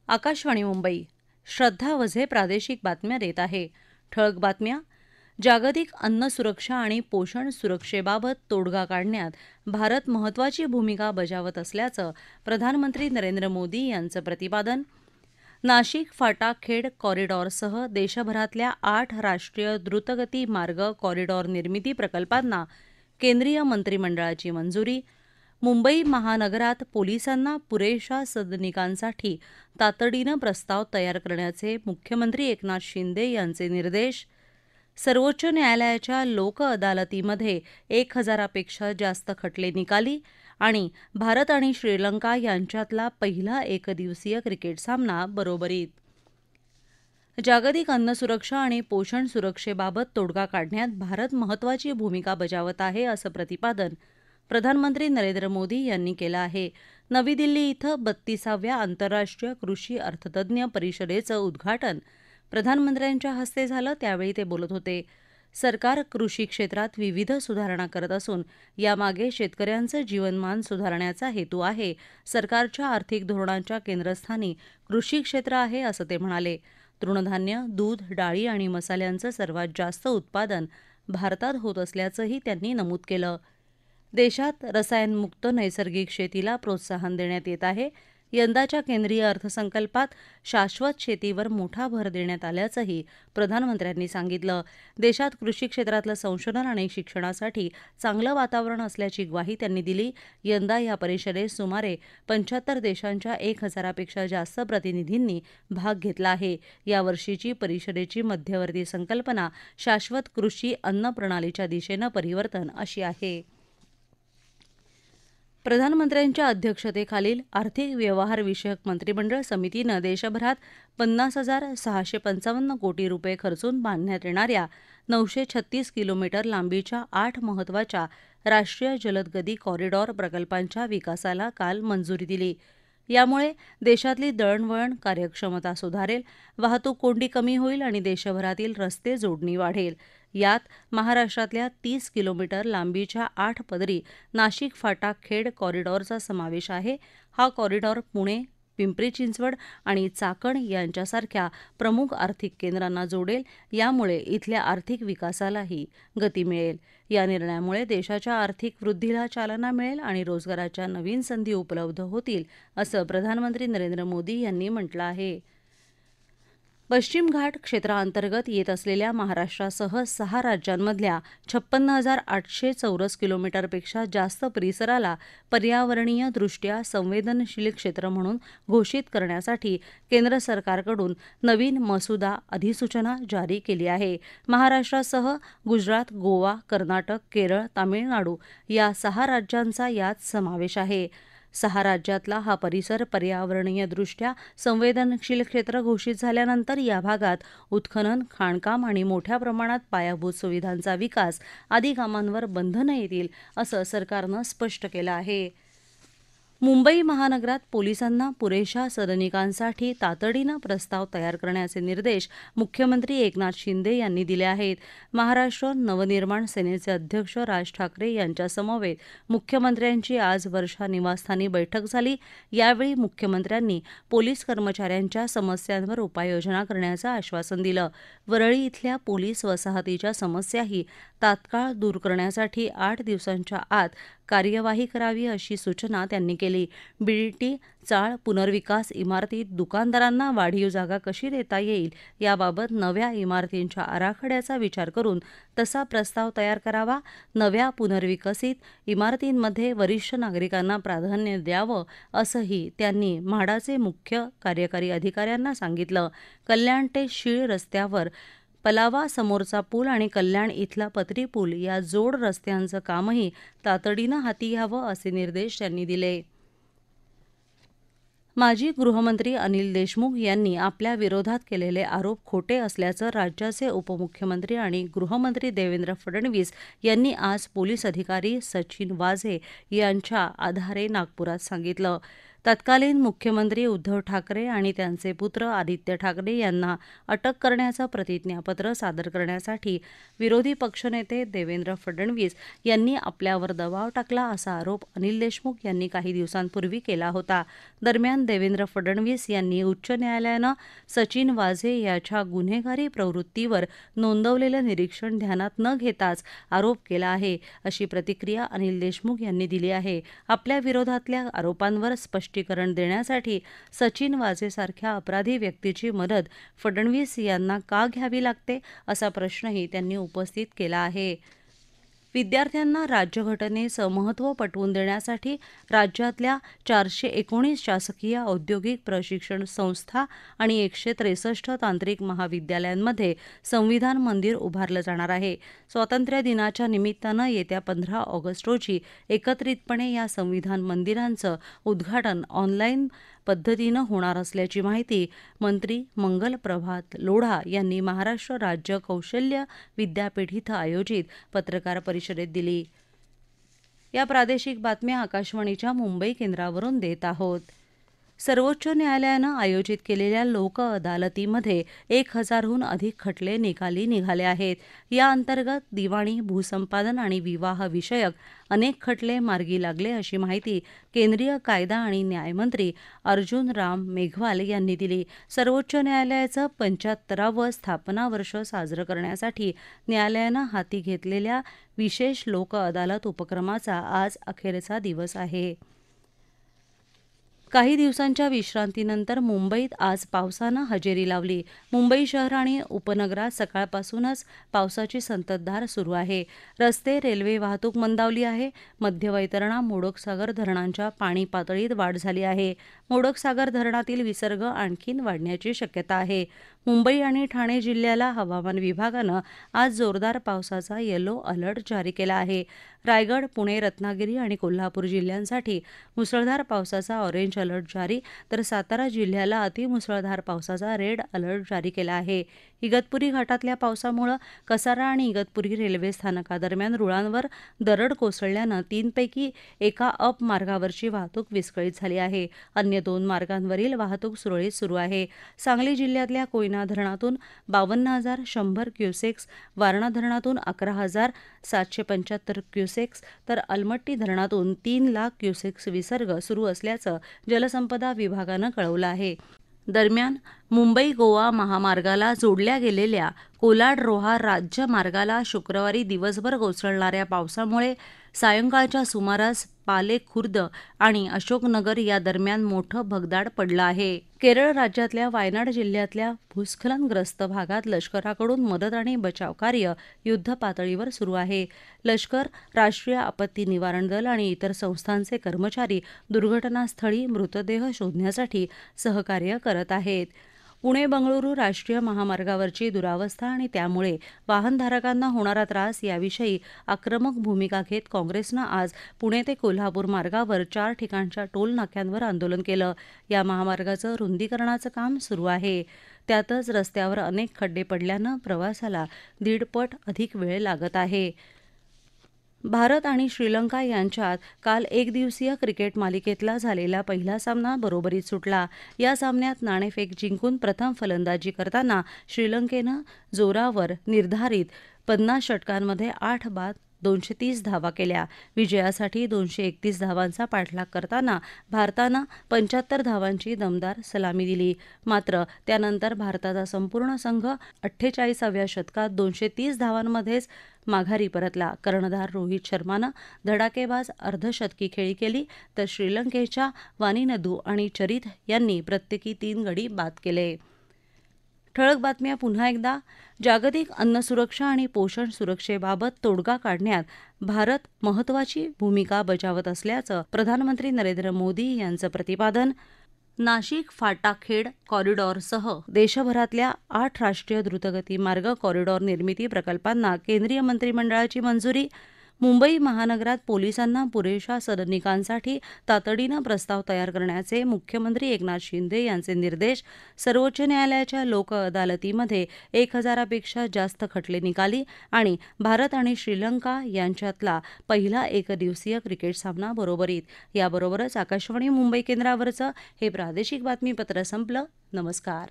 आकाशवाणी मुंबई. श्रद्धा वझे प्रादेशिक बातम्या देत आहे. ठळक बातम्या. जागतिक अन्न सुरक्षा आणि पोषण सुरक्षेबाबत तोडगा काढण्यात भारत महत्त्वाची भूमिका बजावत असल्याचं प्रधानमंत्री नरेंद्र मोदी यांचं प्रतिपादन. नाशिक फाटा खेड कॉरिडॉरसह देशभरातल्या 8 राष्ट्रीय द्रुतगती मार्ग कॉरिडॉर निर्मिती प्रकल्पांना केंद्रीय मंत्रिमंडळाची मंजुरी. मुंबई महानगरात पोलिसांना पुरेशा सदनिकांसाठी तातडीनं प्रस्ताव तयार करण्याचे मुख्यमंत्री एकनाथ शिंदे यांचे निर्देश. सर्वोच्च न्यायालयाच्या लोक अदालतीमध्ये 1,000पेक्षा जास्त खटले निकाली आणि भारत आणि श्रीलंका यांच्यातला पहिला एकदिवसीय क्रिकेट सामना बरोबरीत. जागतिक अन्न सुरक्षा आणि पोषण सुरक्षेबाबत तोडगा काढण्यात भारत महत्त्वाची भूमिका बजावत आहे असं प्रतिपादन प्रधानमंत्री नरेंद्र मोदी यांनी केलं आहे. नवी दिल्ली इथं 32व्या आंतरराष्ट्रीय कृषी अर्थतज्ज्ञ परिषदेचं उद्घाटन प्रधानमंत्र्यांच्या हस्ते झालं, त्यावेळी ते बोलत होते. सरकार कृषी क्षेत्रात विविध सुधारणा करत असून यामागे शेतकऱ्यांचं जीवनमान सुधारण्याचा हेतू आहे. सरकारच्या आर्थिक धोरणांच्या केंद्रस्थानी कृषी क्षेत्र आहे असं ते म्हणाले. तृणधान्य, दूध, डाळी आणि मसाल्यांचं सर्वात जास्त उत्पादन भारतात होत असल्याचंही त्यांनी नमूद केलं. देशात रसायनमुक्त नैसर्गिक शेतीला प्रोत्साहन देण्यात येत आहे. यंदाच्या केंद्रीय अर्थसंकल्पात शाश्वत शेतीवर मोठा भर देण्यात आल्याचंही प्रधानमंत्र्यांनी सांगितलं. देशात कृषी क्षेत्रातलं संशोधन आणि शिक्षणासाठी चांगलं वातावरण असल्याची ग्वाही त्यांनी दिली. यंदा या परिषदेत सुमारे 75 देशांच्या 1,000पेक्षा जास्त प्रतिनिधींनी भाग घेतला आहे. यावर्षीची परिषदेची मध्यवर्ती संकल्पना शाश्वत कृषी अन्न प्रणालीच्या दिशेनं परिवर्तन अशी आहे. प्रधानमंत्र्यांच्या अध्यक्षतेखालील आर्थिक व्यवहार विषयक मंत्रिमंडळ समितीनं देशभरात 50,655 कोटी रुपये खर्चून बांधण्यात येणाऱ्या 936 किलोमीटर लांबीच्या 8 महत्त्वाच्या राष्ट्रीय जलदगती कॉरिडॉर प्रकल्पांच्या विकासाला काल मंजुरी दिली. यामुळे देशातली दळणवळण कार्यक्षमता सुधारेल, वाहतूक कोंडी कमी होईल आणि देशभरातील रस्ते जोडणी वाढेल. यात महाराष्ट्रातल्या 30 किलोमीटर लांबीच्या 8 पदरी नाशिक फाटा खेड कॉरिडॉरचा समावेश आहे. हा कॉरिडॉर पुणे, पिंपरी चिंचवड आणि चाकण यांच्यासारख्या प्रमुख आर्थिक केंद्रांना जोडेल. यामुळे इथल्या आर्थिक विकासालाही गती मिळेल. या निर्णयामुळे देशाच्या आर्थिक वृद्धीला चालना मिळेल आणि रोजगाराच्या नवीन संधी उपलब्ध होतील असं प्रधानमंत्री नरेंद्र मोदी यांनी म्हटलं आहे. पश्चिम घाट क्षेत्राअंतर्गत येत असलेल्या महाराष्ट्रासह 6 राज्यांमधल्या 56,800 चौरस किलोमीटरपेक्षा जास्त परिसराला पर्यावरणीय दृष्ट्या संवेदनशील क्षेत्र म्हणून घोषित करण्यासाठी केंद्र सरकारकडून नवीन मसुदा अधिसूचना जारी केली आहे. महाराष्ट्रासह गुजरात, गोवा, कर्नाटक, केरळ, तामिळनाडू या 6 राज्यांचा यात समावेश आहे. 6 राज्यातला हा परिसर पर्यावरणीयदृष्ट्या संवेदनशील क्षेत्र घोषित झाल्यानंतर या भागात उत्खनन, खाणकाम आणि मोठ्या प्रमाणात पायाभूत सुविधांचा विकास आदी कामांवर बंधनं येतील असं सरकारनं स्पष्ट केलं आहे. मुंबई महानगरात पोलिसांना पुरेशा सदनिकांसाठी तातडीनं प्रस्ताव तयार करण्याचे निर्देश मुख्यमंत्री एकनाथ शिंदे यांनी दिले आहेत. महाराष्ट्र नवनिर्माण सेनेचे अध्यक्ष राज ठाकरे यांच्यासमवेत मुख्यमंत्र्यांची आज वर्षा निवासस्थानी बैठक झाली. यावेळी मुख्यमंत्र्यांनी पोलीस कर्मचाऱ्यांच्या समस्यांवर उपाययोजना करण्याचं आश्वासन दिलं. वरळी इथल्या पोलीस वसाहतीच्या समस्याही तात्काळ दूर करण्यासाठी 8 दिवसांच्या आत कार्यवाही करावी अशी सूचना त्यांनी केली. बीडीटी, चाळ, पुनर्विकास इमारतीत दुकानदारांना वाढीव जागा कशी देता येईल याबाबत नव्या इमारतींच्या आराखड्याचा विचार करून तसा प्रस्ताव तयार करावा. नव्या पुनर्विकसित इमारतींमध्ये वरिष्ठ नागरिकांना प्राधान्य द्यावं असंही त्यांनी म्हाडाचे मुख्य कार्यकारी अधिकाऱ्यांना सांगितलं. कल्याण ते शीळ रस्त्यावर पलावा समोरचा पूल आणि कल्याण इथला पत्री पूल या जोड रस्त्यांचं कामही तातडीनं हाती घ्यावं असे निर्देश त्यांनी दिले. माजी गृहमंत्री अनिल देशमुख यांनी आपल्या विरोधात केलेले आरोप खोटे असल्याचं राज्याचे उपमुख्यमंत्री आणि गृहमंत्री देवेंद्र फडणवीस यांनी आज पोलीस अधिकारी सचिन वाझे यांच्या आधारे नागपुरात सांगितलं. तत्कालीन मुख्यमंत्री उद्धव ठाकरे आणि त्यांचे पुत्र आदित्य ठाकरे यांना अटक करण्याचं प्रतिज्ञापत्र सादर करण्यासाठी विरोधी पक्षनेते देवेंद्र फडणवीस यांनी आपल्यावर दबाव टाकला असा आरोप अनिल देशमुख यांनी काही दिवसांपूर्वी केला होता. दरम्यान देवेंद्र फडणवीस यांनी उच्च न्यायालयानं सचिन वाझे याच्या गुन्हेगारी प्रवृत्तीवर नोंदवलेलं निरीक्षण ध्यानात न घेताच आरोप केला आहे, अशी प्रतिक्रिया अनिल देशमुख यांनी दिली आहे. आपल्या विरोधातल्या आरोपांवर स्पष्टीकरण देण्यासाठी सचिन वाझेसारख्या अपराधी व्यक्तीची मदत फडणवीस यांना का घ्यावी लागते, असा प्रश्नही त्यांनी उपस्थित केला आहे. विद्यार्थ्यांना राज्यघटनेचं महत्त्व पटवून देण्यासाठी राज्यातल्या 419 शासकीय औद्योगिक प्रशिक्षण संस्था आणि 163 तांत्रिक महाविद्यालयांमध्ये संविधान मंदिर उभारलं जाणार आहे. स्वातंत्र्य दिनाच्या निमित्तानं येत्या 15 ऑगस्ट रोजी एकत्रितपणे या संविधान मंदिरांचं उद्घाटन ऑनलाईन पद्धतीनं होणार असल्याची माहिती मंत्री मंगल प्रभात लोढा यांनी महाराष्ट्र राज्य कौशल्य विद्यापीठ इथं आयोजित पत्रकार परिषदेत दिली. या प्रादेशिक बातम्या आकाशवाणीच्या मुंबई केंद्रावरून देत आहोत. सर्वोच्च न्यायालयानं आयोजित केलेल्या लोक अदालतीमध्ये 1000हून अधिक खटले निकाली निघाले आहेत. या अंतर्गत दिवाणी, भूसंपादन आणि विवाह विषयक अनेक खटले मार्गी लागले, अशी माहिती केंद्रीय कायदा आणि न्यायमंत्री अर्जुन राम मेघवाल यांनी दिली. सर्वोच्च न्यायालयाचं 75वं स्थापना वर्ष साजरं करण्यासाठी न्यायालयानं हाती घेतलेल्या विशेष लोक अदालत उपक्रमाचा आज अखेरचा दिवस आहे. काही दिवसांच्या विश्रांतीनंतर मुंबईत आज पावसानं हजेरी लावली. मुंबई शहर आणि उपनगरात सकाळपासूनच पावसाची संततधार सुरू आहे. रस्ते, रेल्वे वाहतूक मंदावली आहे. मध्य वैतरणा, मोडकसागर धरणांच्या पाणी पातळीत वाढ झाली आहे. मोडकसागर धरणातील विसर्ग आणखीन वाढण्याची शक्यता आहे. मुंबई आणि ठाणे जिल्ह्याला हवामान विभागानं आज जोरदार पावसाचा येलो अलर्ट जारी केला आहे. रायगड, पुणे, रत्नागिरी आणि कोल्हापूर जिल्ह्यांसाठी मुसळधार पावसाचा ऑरेंज अलर्ट जारी, तर सातारा जिल्ह्याला अतिमुसळधार पावसाचा रेड अलर्ट जारी केला आहे. इगतपुरी घाटातल्या पावसामुळे कसारा आणि इगतपुरी रेल्वे स्थानकादरम्यान रुळांवर दरड कोसळल्यानं 3 पैकी एका अप मार्गावरची वाहतूक विस्कळीत झाली आहे. अन्य 2 मार्गांवरील वाहतूक सुरळीत सुरू आहे. सांगली जिल्ह्यातल्या कोयना धरणातून 52,100 क्युसेक्स, वारणा धरणातून 11,775 क्युसेक्स, तर अलमट्टी धरणातून 3,00,000 क्युसेक्स विसर्ग सुरू असल्याचं जलसंपदा विभागानं कळवलं आहे. दरम्यान मुंबई गोवा महामार्गाला जोडल्या गेलेल्या कोलाड रोहा राज्य मार्गाला शुक्रवारी दिवसभर कोसळणाऱ्या पावसामुळे सायंकाळच्या सुमारास पाले खुर्द आणि अशोकनगर या दरम्यान मोठं भगदाड पडलं आहे. केरळ राज्यातल्या वायनाड जिल्ह्यातल्या भूस्खलनग्रस्त भागात लष्कराकडून मदत आणि बचाव कार्य युद्धपातळीवर सुरू आहे. लष्कर, राष्ट्रीय आपत्ती निवारण दल आणि इतर संस्थांचे कर्मचारी दुर्घटनास्थळी मृतदेह शोधण्यासाठी सहकार्य करत आहेत. पुणे बंगळुरू राष्ट्रीय महामार्गावरची दुरावस्था आणि त्यामुळे वाहनधारकांना होणारा त्रास याविषयी आक्रमक भूमिका घेत काँग्रेसनं आज पुणे ते कोल्हापूर मार्गावर 4 ठिकाणच्या टोल नाक्यांवर आंदोलन केलं. या महामार्गाचं रुंदीकरणाचं काम सुरू आहे. त्यातच रस्त्यावर अनेक खड्डे पडल्यानं प्रवासाला 1.5 पट अधिक वेळ लागत आहे. भारत आणि श्रीलंका यांच्यात काल एकदिवसीय क्रिकेट मालिकेतला झालेला पहिला सामना बरोबरीत सुटला. या सामन्यात नाणेफेक जिंकून प्रथम फलंदाजी करताना श्रीलंकेनं जोरावर निर्धारित 50 षटकांमध्ये 8 बाद 230 धावा केल्या. विजयासाठी 231 धावांचा पाठलाग करताना भारतानं 75 धावांची दमदार सलामी दिली. मात्र त्यानंतर भारताचा संपूर्ण संघ 48व्या षटकात 230 धावांमध्येच माघारी परतला. कर्णधार रोहित शर्मानं धडाकेबाज अर्धशतकी खेळी केली, तर श्रीलंकेच्या वानिनदू आणि चरित यांनी प्रत्येकी 3 गडी बाद केले. ठळक बातम्या पुन्हा एकदा. जागतिक अन्न सुरक्षा आणि पोषण सुरक्षेबाबत तोडगा काढण्यात भारत महत्त्वाची भूमिका बजावत असल्याचं प्रधानमंत्री नरेंद्र मोदी यांचं प्रतिपादन. नाशिक फाटा खेड कॉरिडॉरसह देशभरातल्या 8 राष्ट्रीय द्रुतगती मार्ग कॉरिडॉर निर्मिती प्रकल्पांना केंद्रीय मंत्रिमंडळाची मंजुरी. मुंबई महानगरात पोलिसांना पुरेशा सदनिकांसाठी तातडीनं प्रस्ताव तयार करण्याचे मुख्यमंत्री एकनाथ शिंदे यांचे निर्देश. सर्वोच्च न्यायालयाच्या लोक अदालतीमध्ये 1000पेक्षा जास्त खटले निकाली आणि भारत आणि श्रीलंका यांच्यातला पहिला एकदिवसीय क्रिकेट सामना बरोबरीत. याबरोबरच आकाशवाणी मुंबई केंद्रावरचं हे प्रादेशिक बातमीपत्र संपलं. नमस्कार.